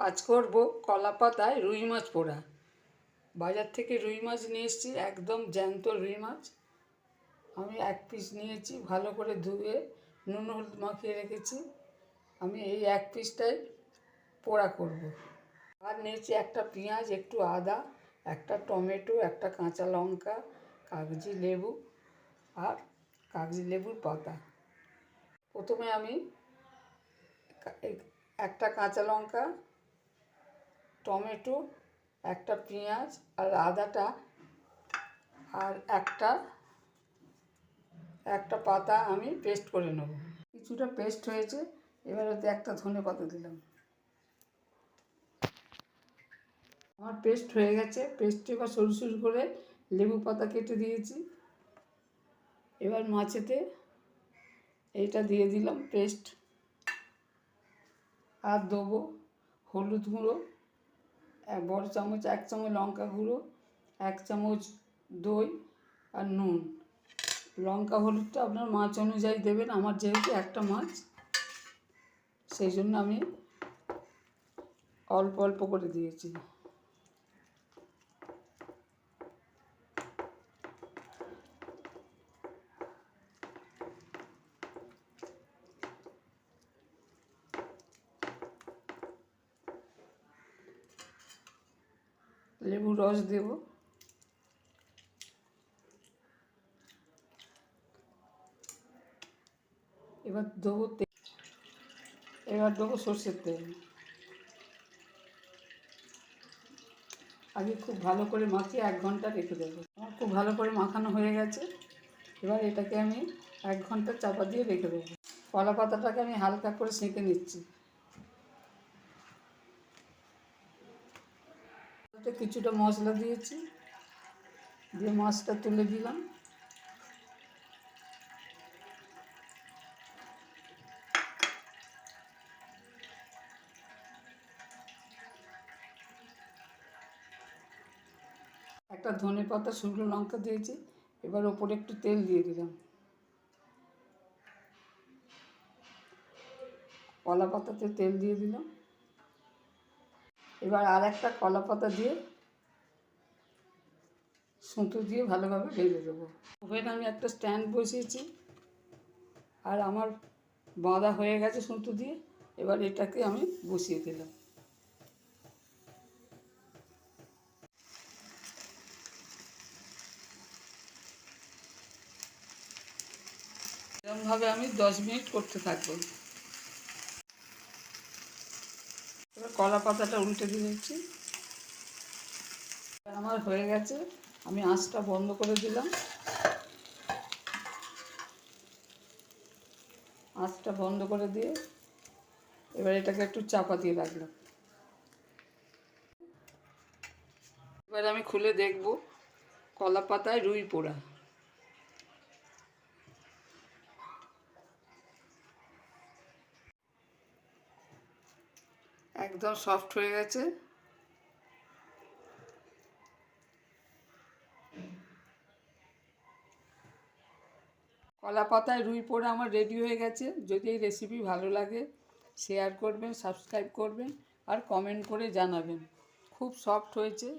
আজ করব কলা পাতায় রুই মাছ পোড়া। বাজার থেকে রুই মাছ নিয়ে এসেছি, একদম জ্যান্ত রুই মাছ। আমি এক পিস নিয়েছি, ভালো করে ধুয়ে নুন হলুদ মাখিয়ে রেখেছি। আমি এই এক পিসটাই পোড়া করব। আর নিয়েছি একটা পেঁয়াজ, একটু আদা, একটা টমেটো, একটা কাঁচা লঙ্কা, কাগজি লেবু আর কাগজি লেবুর পাতা। প্রথমে আমি একটা কাঁচা লঙ্কা, টমেটো, একটা পেঁয়াজ আর আদাটা আর একটা পাতা আমি পেস্ট করে নেব। কিছুটা পেস্ট হয়েছে, এবার ওতে একটা ধনেপাতা দিলাম। আমার পেস্ট হয়ে গেছে। পেস্টে এবার সরু সরু করে লেবু পাতা কেটে দিয়েছি। এবার মাছেতে এইটা দিয়ে দিলাম পেস্ট। আর দেবো হলুদ গুঁড়ো বড় চামচ, 1 চামচ লঙ্কা গুঁড়ো, 1 চামচ দই আর নুন। লঙ্কা হলুদটা আপনার মাছ অনুযায়ী দেবেন। আমার যেহেতু একটা মাছ, সেই জন্য আমি অল্প অল্প করে দিয়েছি। লেবুর রস দেব। এবার দেবো সর্ষের তেল। আগে খুব ভালো করে মাখিয়ে 1 ঘন্টা রেখে দেবো। আমার খুব ভালো করে মাখানো হয়ে গেছে। এবার এটাকে আমি 1 ঘন্টা চাপা দিয়ে রেখে দেবো। কলা পাতাটাকে আমি হালকা করে সেঁকে নিচ্ছি। কিছুটা মশলা দিয়েছি, দিয়ে মাছটা তুলে দিলাম। একটা ধনেপাতা, শুকনো লঙ্কা দিয়েছি। এবার ওপরে একটু তেল দিয়ে দিলাম। কলা পাতাতে তেল দিয়ে দিলাম। এবার আর একটা কলা পাতা দিয়ে সুতো দিয়ে ভালোভাবে বেঁধে দেবো। ওভেনে আমি একটা স্ট্যান্ড বসিয়েছি, আর আমার বাঁধা হয়ে গেছে সুতো দিয়ে। এবার এটাকে আমি বসিয়ে দিলাম। এরকমভাবে আমি 10 মিনিট করতে থাকবো। এবার কলা পাতাটা উল্টে দিয়েছি। আমার হয়ে গেছে, আমি আঁচটা বন্ধ করে দিলাম। আঁচটা বন্ধ করে দিয়ে এবার এটাকে একটু চাপা দিয়ে রাখলাম। এবার আমি খুলে দেখব কলা পাতায় রুই পোড়া। একদম সফট হয়ে গেছে। কলা পাতায় রুই পোড়া আমার রেডি হয়ে গেছে। যদি এই রেসিপি ভালো লাগে, শেয়ার করবেন, সাবস্ক্রাইব করবেন আর কমেন্ট করে জানাবেন। খুব সফট হয়েছে।